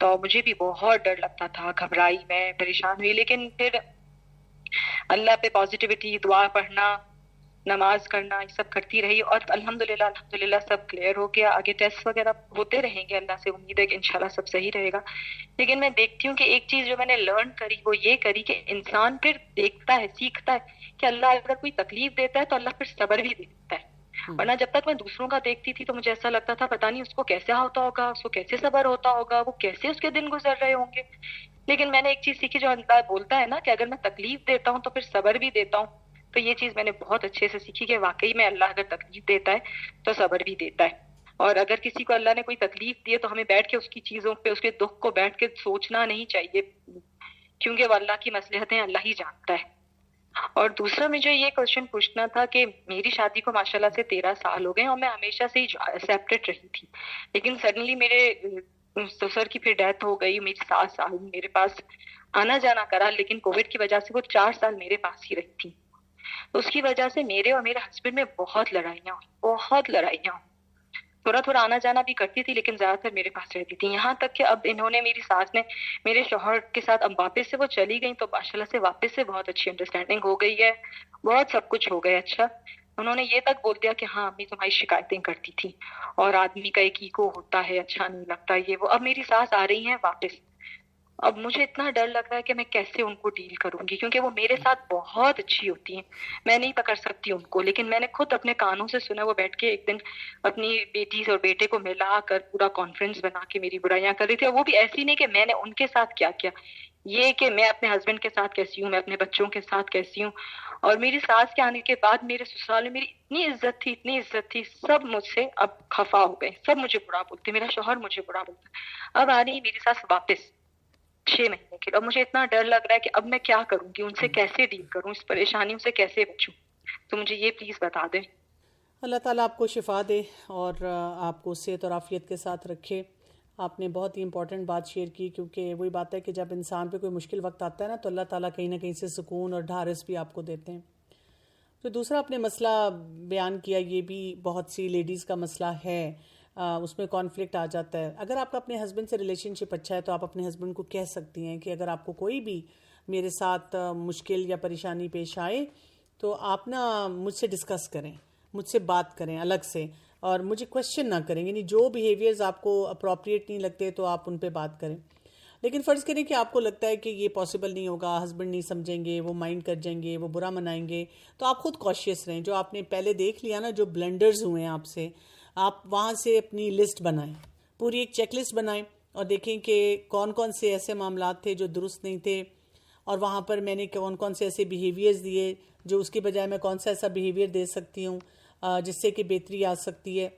تو مجھے بھی بہت ڈر لگتا تھا، گھبرائی میں، پریشان ہوئی، لیکن پھر اللہ پہ پازیٹیوٹی، دعا پڑھنا، نماز کرنا، یہ سب کرتی رہی، اور الحمدللہ سب کلیئر ہو گیا. آگے ٹیسٹ وغیرہ ہوتے رہیں گے، اللہ سے امید ہے کہ انشاءاللہ سب صحیح رہے گا. لیکن میں دیکھتی ہوں کہ ایک چیز جو میں نے لرن کری وہ یہ کری کہ انسان پھر دیکھتا ہے، سیکھتا ہے کہ اللہ اگر کوئی تکلیف دیتا ہے تو اللہ پھر صبر بھی دیتا ہے. ورنہ جب تک میں دوسروں کا دیکھتی تھی تو مجھے ایسا لگتا تھا پتہ نہیں اس کو کیسے ہوتا ہوگا، اس کو کیسے صبر ہوتا ہوگا، وہ کیسے اس کے دن گزر رہے ہوں گے. لیکن میں نے ایک چیز سیکھی جو اللہ بولتا ہے نا کہ اگر میں تکلیف دیتا ہوں تو پھر صبر بھی دیتا ہوں. تو یہ چیز میں نے بہت اچھے سے سیکھی کہ واقعی میں اللہ اگر تکلیف دیتا ہے تو صبر بھی دیتا ہے. اور اگر کسی کو اللہ نے کوئی تکلیف دی ہے تو ہمیں بیٹھ کے اس کی چیزوں پہ، اس کے دکھ کو بیٹھ کے سوچنا نہیں چاہیے، کیونکہ وہ اللہ کی مصلحتیں اللہ ہی جانتا ہے. اور دوسرا مجھے یہ کوشچن پوچھنا تھا کہ میری شادی کو ماشاءاللہ سے 13 سال ہو گئے اور میں ہمیشہ سے ہی سیپریٹ رہی تھی، لیکن سڈنلی میرے سسر کی پھر ڈیتھ ہو گئی. میری ساس آئی میرے پاس، آنا جانا کرا، لیکن کووڈ کی وجہ سے وہ 4 سال میرے پاس ہی رہی تھی. اس کی وجہ سے میرے اور میرے ہسبینڈ میں بہت لڑائیاں ہوئی. تھوڑا تھوڑا آنا جانا بھی کرتی تھی لیکن زیادہ تر میرے پاس رہتی تھی. یہاں تک کہ اب انہوں نے، میری ساس نے میرے شوہر کے ساتھ، اب واپس سے وہ چلی گئی تو ماشاءاللہ سے واپس سے بہت اچھی انڈرسٹینڈنگ ہو گئی ہے، بہت سب کچھ ہو گیا اچھا. انہوں نے یہ تک بول دیا کہ ہاں امی تمہاری شکایتیں کرتی تھی اور آدمی کا ایک ایگو ہوتا ہے، اچھا نہیں لگتا یہ وہ. اب میری ساس آ رہی ہیں واپس، اب مجھے اتنا ڈر لگ رہا ہے کہ میں کیسے ان کو ڈیل کروں گی، کیونکہ وہ میرے ساتھ بہت اچھی ہوتی ہیں، میں نہیں پکڑ سکتی ان کو. لیکن میں نے خود اپنے کانوں سے سنا، وہ بیٹھ کے ایک دن اپنی بیٹی اور بیٹے کو ملا کر پورا کانفرنس بنا کے میری برائیاں کر رہی تھی. اور وہ بھی ایسی نہیں کہ میں نے ان کے ساتھ کیا کیا، یہ کہ میں اپنے ہسبینڈ کے ساتھ کیسی ہوں، میں اپنے بچوں کے ساتھ کیسی ہوں. اور میری ساس کے آنے کے بعد میرے سسرال میں میری اتنی عزت تھی، سب مجھ سے اب خفا ہو گئے، سب مجھے برا بولتے، میرا شوہر مجھے برا بولتا. اب آ رہی میری ساس واپس 6 مہینے کے، اور مجھے اتنا ڈر لگ رہا ہے کہ اب میں کیا کروں گی، ان سے کیسے ڈیل کروں، اس پریشانیوں سے کیسے بچوں. تو مجھے یہ پلیز بتا دیں. اللہ تعالیٰ آپ کو شفا دے اور آپ کو صحت اور عافیت کے ساتھ رکھے. آپ نے بہت ہی امپورٹنٹ بات شیئر کی، کیونکہ وہی بات ہے کہ جب انسان پہ کوئی مشکل وقت آتا ہے نا تو اللہ تعالیٰ کہیں نہ کہیں سے سکون اور ڈھارس بھی آپ کو دیتے ہیں. تو دوسرا آپ نے مسئلہ بیان کیا، یہ بھی بہت سی لیڈیز کا مسئلہ ہے، اس میں کانفلکٹ آ جاتا ہے. اگر آپ کا اپنے ہسبینڈ سے ریلیشن شپ اچھا ہے تو آپ اپنے ہسبینڈ کو کہہ سکتی ہیں کہ اگر آپ کو کوئی بھی میرے ساتھ مشکل یا پریشانی پیش آئے تو آپ نا مجھ سے ڈسکس کریں، مجھ سے بات کریں الگ سے، اور مجھے کوشچن نہ کریں. یعنی جو بیہیویئرز آپ کو اپروپریٹ نہیں لگتے تو آپ ان پہ بات کریں. لیکن فرض کریں کہ آپ کو لگتا ہے کہ یہ پاسبل نہیں ہوگا، ہسبینڈ نہیں سمجھیں گے، وہ مائنڈ کر جائیں گے، وہ برا منائیں گے، تو آپ خود کاشیس رہیں. جو آپ نے پہلے دیکھ لیا نا، جو بلنڈرز ہوئے ہیں آپ سے، آپ وہاں سے اپنی لسٹ بنائیں، پوری ایک چیک لسٹ بنائیں اور دیکھیں کہ کون کون سے ایسے معاملات تھے جو درست نہیں تھے، اور وہاں پر میں نے کون کون سے ایسے بیہیویئرز دیے جو اس کی بجائے میں کون سا ایسا بیہیویئر دے سکتی ہوں جس سے کہ بہتری آ سکتی ہے.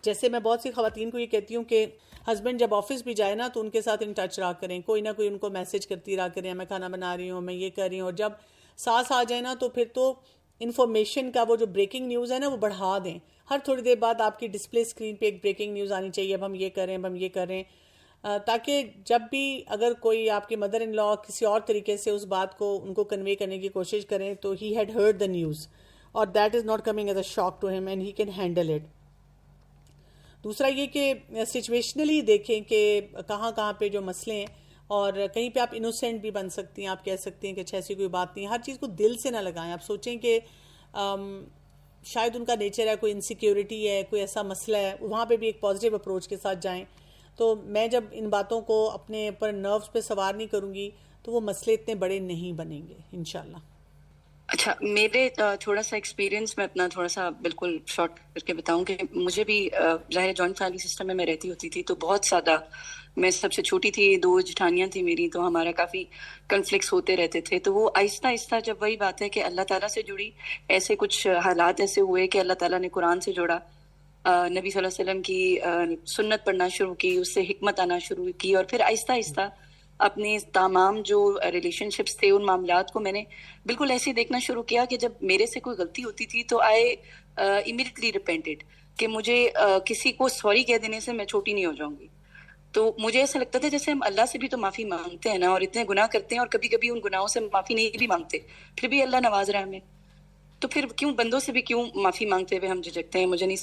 جیسے میں بہت سی خواتین کو یہ کہتی ہوں کہ ہسبینڈ جب آفس بھی جائے نا تو ان کے ساتھ ان ٹچ رہا کریں، کوئی نہ کوئی ان کو میسج کرتی رہا کریں، میں کھانا بنا رہی ہوں، میں یہ کر رہی ہوں. اور جب ساس آ جائے نا تو پھر تو انفارمیشن کا وہ جو بریکنگ نیوز ہے نا وہ بڑھا دیں. ہر تھوڑی دیر بعد آپ کی ڈسپلے اسکرین پہ ایک بریکنگ نیوز آنی چاہیے، اب ہم یہ کریں، اب ہم یہ کریں، تاکہ جب بھی اگر کوئی آپ کے مدر ان لا کسی اور طریقے سے اس بات کو ان کو کنوے کرنے کی کوشش کریں تو he had heard the news اور that is not coming as a shock to him and he can handle it. دوسرا یہ کہ سچویشنلی دیکھیں کہ کہاں کہاں پہ جو مسئلے ہیں، اور کہیں پہ آپ انوسینٹ بھی بن سکتی ہیں، آپ کہہ سکتی ہیں کہ اچھا ایسی کوئی بات نہیں. ہر چیز کو دل سے نہ لگائیں. آپ سوچیں کہ شاید ان کا نیچر ہے، کوئی انسیکیورٹی ہے، کوئی ایسا مسئلہ ہے، وہاں پہ بھی ایک پازیٹیو اپروچ کے ساتھ جائیں. تو میں جب ان باتوں کو اپنے اوپر نروز پہ سوار نہیں کروں گی تو وہ مسئلے اتنے بڑے نہیں بنیں گے انشاءاللہ. اچھا، میرے تھوڑا سا ایکسپیرینس میں اپنا تھوڑا سا بالکل شارٹ کر کے بتاؤں کہ مجھے بھی ظاہر جوائنٹ فیملی سسٹم میں رہتی ہوتی تھی تو بہت زیادہ، میں سب سے چھوٹی تھی، 2 جٹھانیاں تھیں میری، تو ہمارا کافی کنفلکٹس ہوتے رہتے تھے. تو وہ آہستہ آہستہ جب وہی بات ہے کہ اللہ تعالیٰ سے جڑی، ایسے کچھ حالات ایسے ہوئے کہ اللہ تعالیٰ نے قرآن سے جوڑا، نبی صلی اللہ علیہ وسلم کی سنت پڑھنا شروع کی، اس سے حکمت آنا شروع کی، اور پھر آہستہ آہستہ اپنے تمام جو ریلیشن شپس تھے ان معاملات کو میں نے بالکل ایسے ہی دیکھنا شروع کیا کہ جب میرے سے کوئی غلطی ہوتی تھی تو آئی امیڈیٹلی ریپینٹڈ کہ مجھے کسی کو سوری کہہ دینے سے میں چھوٹی نہیں ہو جاؤں گی. تو مجھے ایسا لگتا تھا جیسے ہم اللہ سے بھی تو معافی مانگتے ہیں نا، اور اتنے گناہ کرتے ہیں اور کبھی کبھی ان گناہوں سے معافی نہیں بھی مانگتے، پھر بھی اللہ نواز رہا ہے ہمیں، تو پھر کیوں بندوں سے بھی کیوں معافی مانگتے ہوئے ہم جھجکتے ہیں؟ مجھے نہیں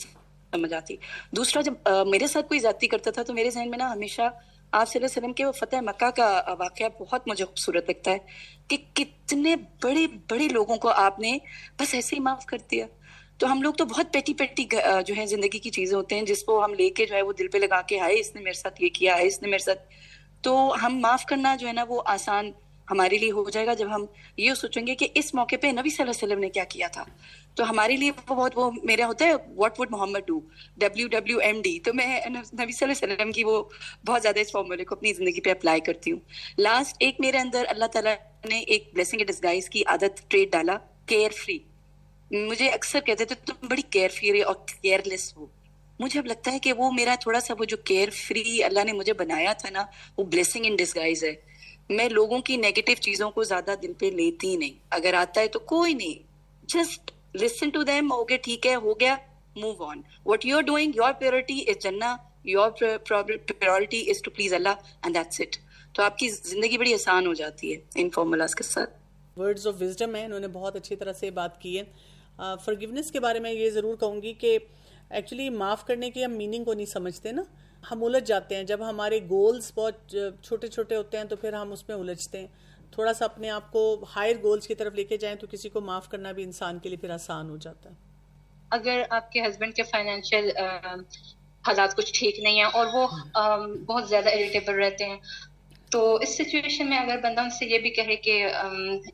سمجھ آتی. دوسرا، جب میرے ساتھ کوئی زیادتی کرتا تھا تو میرے ذہن میں نا ہمیشہ آپ صلی اللہ علیہ وسلم کے وہ فتح مکہ کا واقعہ بہت مجھے خوبصورت لگتا ہے کہ کتنے بڑے بڑے لوگوں کو آپ نے بس ایسے ہی معاف کر دیا. تو ہم لوگ تو بہت پیٹی جو ہے زندگی کی چیزیں ہوتے ہیں جس کو ہم لے کے جو ہے وہ دل پہ لگا کے ہائے اس نے میرے ساتھ یہ کیا ہے، اس نے میرے ساتھ. تو ہم معاف کرنا جو ہے نا وہ آسان ہمارے لیے ہو جائے گا جب ہم یہ سوچیں گے کہ اس موقع پہ نبی صلی اللہ علیہ وسلم نے کیا کیا تھا. تو ہمارے لیے وہ بہت وہ میرا ہوتا ہے what would Muhammad do, WWMD. تو میں نبی صلی اللہ علیہ وسلم کی وہ بہت زیادہ اس فارمولے کو اپنی زندگی پہ اپلائی کرتی ہوں. لاسٹ ایک میرے اندر اللہ تعالیٰ نے ایک بلیسنگ ڈسگائز کی عادت ٹریٹ ڈالا، کیئر فری. مجھے اکثر کہتے تھے تم بڑی کیئر فری اور کیئر لیس ہو. مجھے اب لگتا ہے کہ وہ میرا تھوڑا سا وہ جو کیئر فری اللہ نے مجھے بنایا تھا نا وہ بلیسنگ ان ڈسگائز ہے. میں لوگوں کی نیگیٹو چیزوں کو زیادہ دل پہ لیتی نہیں. اگر آتا ہے تو کوئی نہیں، just listen to them. Okay ٹھیک ہے، ہو گیا، move on. What you're doing, your priority is Jannah, your priority is to please Allah, and that's it. تو آپ کی زندگی بڑی آسان ہو جاتی ہے ان فارمولاز کے ساتھ. ورڈز آف وزڈم ہیں، انہوں نے بہت اچھی طرح سے بات کی ہے. فرگیونیس کے بارے میں یہ ضرور کہوں گی کہ ایکچولی معاف کرنے کی ہم میننگ کو نہیں سمجھتے نا، ہم الجھ جاتے ہیں. جب ہمارے گولز بہت چھوٹے چھوٹے ہوتے ہیں تو پھر ہم اس میں الجھتے ہیں. تھوڑا سا اپنے آپ کو ہائر گولز کی طرف لے کے جائیں تو کسی کو معاف کرنا بھی انسان کے لیے پھر آسان ہو جاتا ہے. اگر آپ کے ہسبینڈ کے فائنینشیل حالات کچھ ٹھیک نہیں ہیں اور وہ بہت زیادہ اریٹیبل رہتے ہیں، تو اس سچویشن میں اگر بندہ ان سے یہ بھی کہے کہ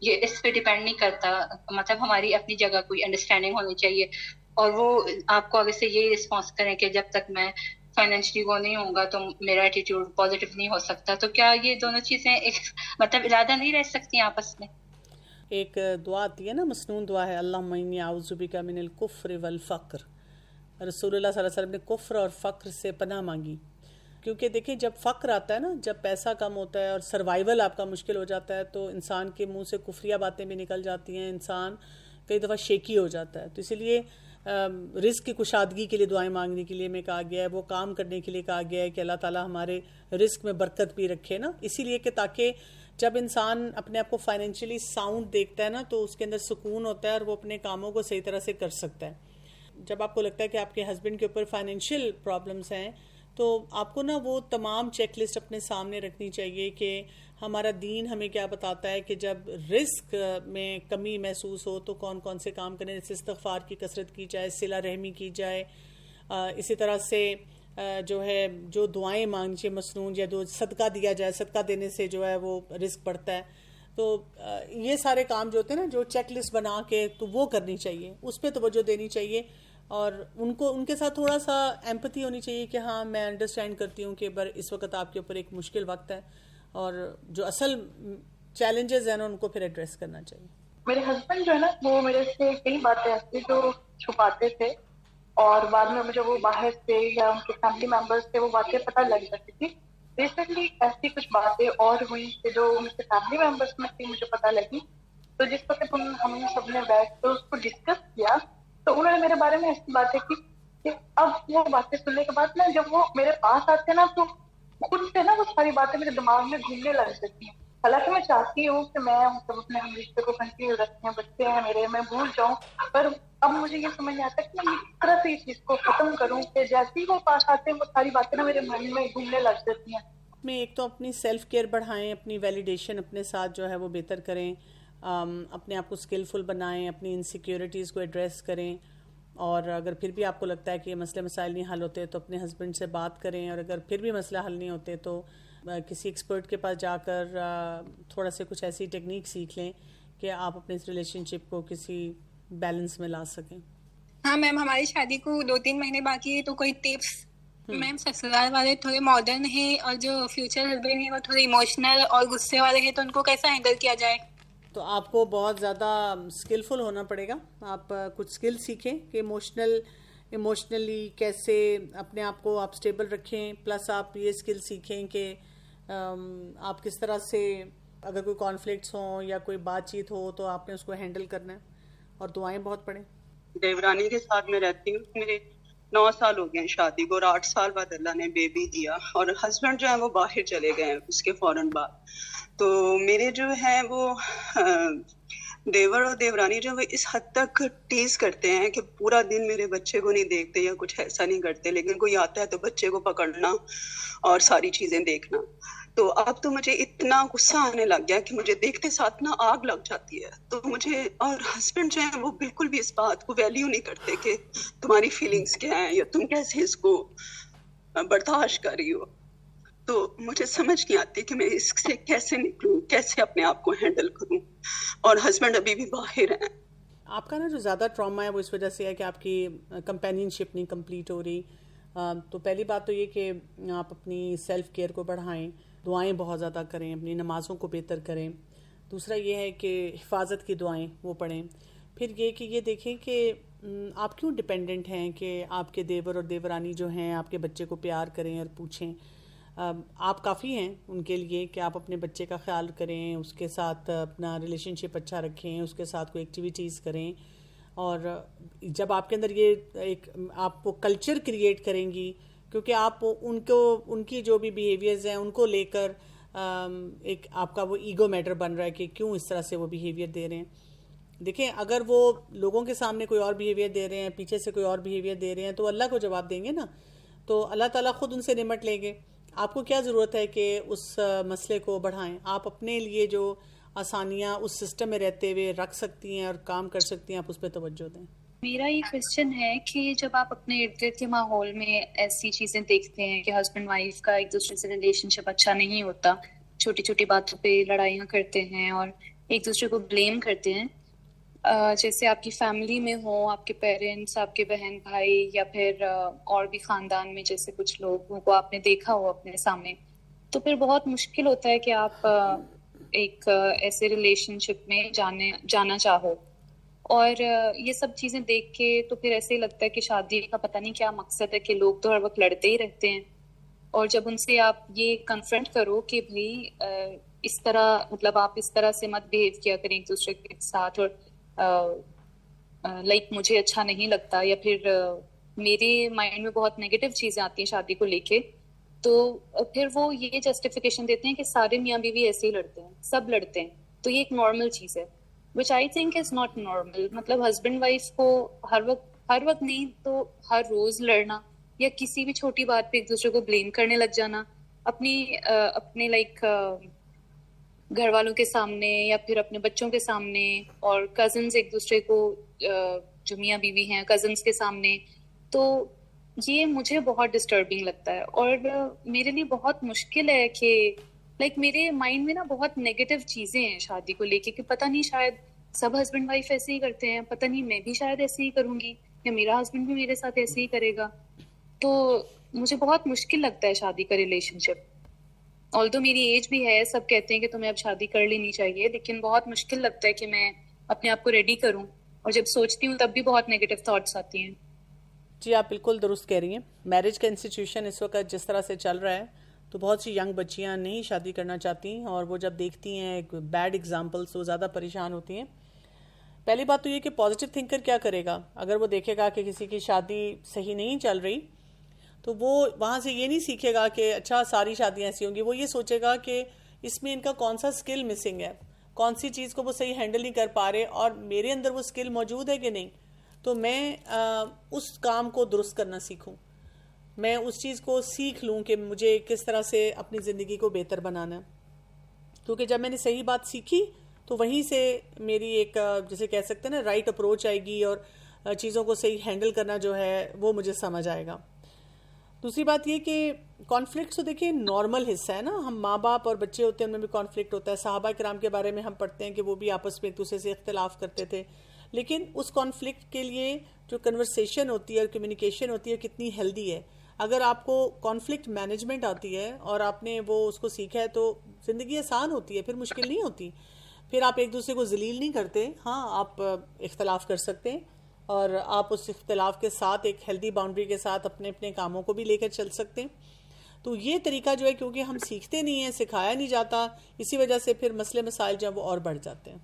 یہ اس پہ ڈیپینڈ نہیں کرتا، مطلب ہماری اپنی جگہ کوئی انڈرسٹینڈنگ ہونی چاہیے، اور وہ آپ کو آگے سے یہی رسپانس کریں کہ جب تک میں فائنینشلی وہ نہیں ہوں گا تو میرا ایٹیٹیوڈ پازیٹیو نہیں ہو سکتا، تو کیا یہ دونوں چیزیں ایک مطلب علیحدہ نہیں رہ سکتی آپس میں؟ ایک دعا آتی ہے نا، مسنون دعا ہے، اللہم انی اعوذ بک من الکفر والفقر. رسول اللہ صلی اللہ علیہ وسلم نے کفر اور فقر سے پناہ مانگی. کیونکہ دیکھیں جب فقر آتا ہے نا، جب پیسہ کم ہوتا ہے اور سروائیول آپ کا مشکل ہو جاتا ہے تو انسان کے منہ سے کفریہ باتیں بھی نکل جاتی ہیں، انسان کئی دفعہ شیکی ہو جاتا ہے. تو اسی لیے رزق کی کشادگی کے لیے دعائیں مانگنے کے لیے میں کہا گیا ہے، وہ کام کرنے کے لیے کہا گیا ہے کہ اللہ تعالیٰ ہمارے رزق میں برکت بھی رکھے نا. اسی لیے کہ تاکہ جب انسان اپنے آپ کو فائنینشلی ساؤنڈ دیکھتا ہے نا تو اس کے اندر سکون ہوتا ہے اور وہ اپنے کاموں کو صحیح طرح سے کر سکتا ہے. جب آپ کو لگتا ہے کہ آپ کے ہسبینڈ کے اوپر فائنینشیل پرابلمس ہیں تو آپ کو نا وہ تمام چیک لسٹ اپنے سامنے رکھنی چاہیے کہ ہمارا دین ہمیں کیا بتاتا ہے کہ جب رزق میں کمی محسوس ہو تو کون کون سے کام کریں. جیسے استغفار کی کثرت کی جائے، صلہ رحمی کی جائے، اسی طرح سے جو ہے جو دعائیں مانگنی چاہیے مسنون، یا جو صدقہ دیا جائے، صدقہ دینے سے جو ہے وہ رزق بڑھتا ہے. تو یہ سارے کام جو ہوتے ہیں نا، جو چیک لسٹ بنا کے تو وہ کرنی چاہیے، اس پہ توجہ دینی چاہیے، اور ان کے ساتھ تھوڑا سا ایمپتھی ہونی چاہیے کہ ہاں میں انڈرسٹینڈ کرتی ہوں کہ اس وقت آپ کے اوپر ایک مشکل وقت ہے، اور جو اصل چیلنجز ہیں نا ان کو پھر ایڈریس کرنا چاہیے. میرے ہسبینڈ جو ہے نا وہ میرے سے کئی باتیں ایسی جو چھپاتے تھے، اور بعد میں مجھے وہ باہر سے یا ان کے فیملی ممبر سے وہ باتیں پتہ لگ جاتی تھی. ریسنٹلی ایسی کچھ باتیں اور ہوئی کہ جو ان کے فیملی ممبرس میں تھی مجھے پتہ لگی. تو جس وقت ہم سب نے بیٹھ کر اس کو ڈسکس کیا تو انہوں نے میرے بارے میں ایسی باتیں کی کہ اب وہ باتیں سننے کے بعد نا جب وہ میرے پاس آتے ہیں نا تو خود سے نا وہ ساری باتیں میرے دماغ میں گھومنے لگ جاتی ہیں. حالانکہ میں چاہتی ہوں کہ میں سب اپنے ہم رشتے کو کنٹینیو رکھیں، بچے ہیں میرے، میں بھول جاؤں، پر اب مجھے یہ سمجھ آتا ہے کہ میں کس طرح سے اس چیز کو ختم کروں کہ جیسے ہی وہ پاس آتے ہیں وہ ساری باتیں نا میرے من میں گھومنے لگ جاتی ہیں. میں ایک تو اپنی سیلف کیئر بڑھائیں، اپنی ویلیڈیشن اپنے ساتھ جو ہے وہ بہتر کریں، اپنے آپ کو اسکلفل بنائیں، اپنی انسیکیورٹیز کو ایڈریس کریں، اور اگر پھر بھی آپ کو لگتا ہے کہ یہ مسئلے مسائل نہیں حل ہوتے تو اپنے ہسبینڈ سے بات کریں، اور اگر پھر بھی مسئلہ حل نہیں ہوتے تو کسی ایکسپرٹ کے پاس جا کر تھوڑا سے کچھ ایسی ٹیکنیک سیکھ لیں کہ آپ اپنے اس ریلیشن شپ کو کسی بیلنس میں لا سکیں. ہاں میم، ہماری شادی کو 2-3 مہینے باقی ہے تو کوئی ٹپس؟ میم سسرال والے تھوڑے ماڈرن ہیں اور جو فیوچر ہسبینڈ ہیں وہ تھوڑے ایموشنل اور غصے والے ہیں، تو ان کو کیسا ہینڈل کیا جائے؟ تو آپ کو بہت زیادہ اسکلفل ہونا پڑے گا. آپ کچھ اسکل سیکھیں کہ ایموشنلی کیسے اپنے آپ کو آپ اسٹیبل رکھیں، پلس آپ یہ اسکل سیکھیں کہ آپ کس طرح سے اگر کوئی کانفلکٹس ہوں یا کوئی بات چیت ہو تو آپ نے اس کو ہینڈل کرنا ہے، اور دعائیں بہت پڑھیں. دیورانی کے ساتھ میں رہتی ہوں، میرے 9 سال ہو گئے ہیں شادی کو، اور 8 سال بعد اللہ نے بیبی دیا، اور ہسبینڈ جو ہے وہ باہر چلے گئے ہیں اس کے فوراً بعد. تو میرے جو ہیں وہ دیور اور دیورانی جو وہ اس حد تک ٹیز کرتے ہیں کہ پورا دن میرے بچے کو نہیں دیکھتے یا کچھ ایسا نہیں کرتے، لیکن کوئی آتا ہے تو بچے کو پکڑنا اور ساری چیزیں دیکھنا. تو اب تو مجھے اتنا غصہ آنے لگ گیا کہ مجھے دیکھتے ساتھ نا آگ لگ جاتی ہے. تو مجھے، اور ہسبینڈ جو ہیں وہ بالکل بھی اس بات کو ویلیو نہیں کرتے کہ تمہاری فیلنگز کیا ہیں یا تم کیسے اس کو برداشت کر رہی ہو. تو مجھے سمجھ نہیں آتی کہ میں اس سے کیسے نکلوں، کیسے اپنے آپ کو ہینڈل کروں. اور ہسبینڈ ابھی بھی باہر ہیں. آپ کا نا جو زیادہ ٹراما ہے وہ اس وجہ سے ہے کہ آپ کی کمپینین شپ نہیں کمپلیٹ ہو رہی. تو پہلی بات تو یہ کہ آپ اپنی سیلف کیئر کو بڑھائیں، دعائیں بہت زیادہ کریں، اپنی نمازوں کو بہتر کریں. دوسرا یہ ہے کہ حفاظت کی دعائیں وہ پڑھیں. پھر یہ کہ یہ دیکھیں کہ آپ کیوں ڈپینڈنٹ ہیں کہ آپ کے دیور اور دیورانی جو ہیں آپ کے بچے کو پیار کریں اور پوچھیں. آپ کافی ہیں ان کے لیے کہ آپ اپنے بچے کا خیال کریں، اس کے ساتھ اپنا ریلیشن شپ اچھا رکھیں، اس کے ساتھ کوئی ایکٹیویٹیز کریں. اور جب آپ کے اندر یہ ایک آپ وہ کلچر کریٹ کریں گی، کیونکہ آپ ان کی جو بھی بیہیویئرز ہیں ان کو لے کر ایک آپ کا وہ ایگو میٹر بن رہا ہے کہ کیوں اس طرح سے وہ بیہیویئر دے رہے ہیں. دیکھیں اگر وہ لوگوں کے سامنے کوئی اور بیہیویئر دے رہے ہیں، پیچھے سے کوئی اور بیہیویئر دے رہے ہیں، تو اللہ کو جواب دیں گے نا. تو اللہ تعالیٰ خود ان سے نمٹ لیں گے. آپ کو کیا ضرورت ہے کہ اس مسئلے کو بڑھائیں؟ آپ اپنے لیے جو آسانیاں اس سسٹم میں رہتے ہوئے رکھ سکتی ہیں اور کام کر سکتی ہیں، آپ اس پہ توجہ دیں. میرا یہ کوشچن ہے کہ جب آپ اپنے ارد گرد کے ماحول میں ایسی چیزیں دیکھتے ہیں کہ ہسبینڈ وائف کا ایک دوسرے سے ریلیشن شپ اچھا نہیں ہوتا، چھوٹی چھوٹی باتوں پہ لڑائیاں کرتے ہیں اور ایک دوسرے کو بلیم کرتے ہیں، جیسے آپ کی فیملی میں ہو، آپ کے پیرنٹس، آپ کے بہن بھائی، یا پھر اور بھی خاندان میں جیسے کچھ لوگوں کو آپ نے دیکھا ہو اپنے سامنے، تو پھر بہت مشکل ہوتا ہے کہ آپ ایک ایسے ریلیشن شپ میں جانا چاہو. اور یہ سب چیزیں دیکھ کے تو پھر ایسے ہی لگتا ہے کہ شادی کا پتہ نہیں کیا مقصد ہے، کہ لوگ تو ہر وقت لڑتے ہی رہتے ہیں. اور جب ان سے آپ یہ کنفرنٹ کرو کہ بھائی اس طرح، مطلب آپ اس طرح سے مت بیہیو کیا کریں ایک دوسرے کے ساتھ، اور لائک مجھے اچھا نہیں لگتا، یا پھر میرے مائنڈ میں بہت نیگیٹو چیزیں آتی ہیں شادی کو لے کے، تو پھر وہ یہ جسٹیفیکیشن دیتے ہیں کہ سارے میاں بیوی ایسے ہی لڑتے ہیں، سب لڑتے ہیں، تو یہ ایک نارمل چیز ہے. which I think is not normal. مطلب ہسبینڈ وائف کو ہر وقت نہیں تو ہر روز لڑنا، یا کسی بھی چھوٹی بات پہ ایک دوسرے کو بلیم کرنے لگ جانا، اپنے لائک گھر والوں کے سامنے یا پھر اپنے بچوں کے سامنے، اور کزنز ایک دوسرے کو جو میاں بیوی ہیں کزنز کے سامنے. تو یہ مجھے بہت ڈسٹربنگ لگتا ہے، اور میرے لیے بہت مشکل ہے کہ لائک میرے مائنڈ میں نا بہت نیگیٹو چیزیں ہیں شادی کو لے کے، کہ پتہ نہیں شاید سب ہسبینڈ وائف ایسے ہی کرتے ہیں، پتہ نہیں میں بھی شاید ایسے ہی کروں گی، یا میرا ہسبینڈ بھی میرے ساتھ ایسے ہی کرے گا. تو مجھے بہت مشکل لگتا ہے شادی کا ریلیشن شپ. آلدو میری ایج بھی ہے، سب کہتے ہیں کہ تمہیں اب شادی کر لینی چاہیے، لیکن بہت مشکل لگتا ہے کہ میں اپنے آپ کو ریڈی کروں، اور جب سوچتی ہوں تب بھی بہت نیگیٹو تھاٹس آتی ہیں. جی آپ بالکل درست کہہ رہی ہیں. میرج کا انسٹیٹیوشن اس وقت جس طرح سے چل رہا ہے تو بہت سی ینگ بچیاں نہیں شادی کرنا چاہتی، اور وہ جب دیکھتی ہیں ایک بیڈ ایگزامپلس وہ زیادہ پریشان ہوتی ہیں. پہلی بات تو یہ کہ پازیٹیو تھنکر کیا کرے گا؟ اگر وہ دیکھے گا کہ کسی کی شادی صحیح نہیں چل رہی تو وہ وہاں سے یہ نہیں سیکھے گا کہ اچھا ساری شادیاں ایسی ہوں گی. وہ یہ سوچے گا کہ اس میں ان کا کون سا سکل مسنگ ہے، کون سی چیز کو وہ صحیح ہینڈل نہیں کر پا رہے، اور میرے اندر وہ سکل موجود ہے کہ نہیں، تو میں اس کام کو درست کرنا سیکھوں، میں اس چیز کو سیکھ لوں کہ مجھے کس طرح سے اپنی زندگی کو بہتر بنانا ہے. کیونکہ جب میں نے صحیح بات سیکھی تو وہیں سے میری ایک جیسے کہہ سکتے ہیں نا رائٹ اپروچ آئے گی، اور چیزوں کو صحیح ہینڈل کرنا جو ہے وہ مجھے سمجھ آئے گا. دوسری بات یہ کہ کانفلکٹس تو دیکھیں نارمل حصہ ہے نا، ہم ماں باپ اور بچے ہوتے ہیں، ان میں بھی کانفلکٹ ہوتا ہے. صحابہ کرام کے بارے میں ہم پڑھتے ہیں کہ وہ بھی آپس میں ایک دوسرے سے اختلاف کرتے تھے، لیکن اس کانفلکٹ کے لیے جو کنورسیشن ہوتی ہے اور کمیونیکیشن ہوتی ہے کتنی ہیلدی ہے. اگر آپ کو کانفلکٹ مینجمنٹ آتی ہے اور آپ نے وہ اس کو سیکھا ہے تو زندگی آسان ہوتی ہے، پھر مشکل نہیں ہوتی، پھر آپ ایک دوسرے کو ذلیل نہیں کرتے. ہاں آپ اختلاف کر سکتے ہیں، اور آپ اس اختلاف کے ساتھ ایک ہیلدی باؤنڈری کے ساتھ اپنے اپنے کاموں کو بھی لے کر چل سکتے ہیں. تو یہ طریقہ جو ہے کیونکہ ہم سیکھتے نہیں ہیں، سکھایا نہیں جاتا، اسی وجہ سے پھر مسئلے مسائل جو ہیں وہ اور بڑھ جاتے ہیں.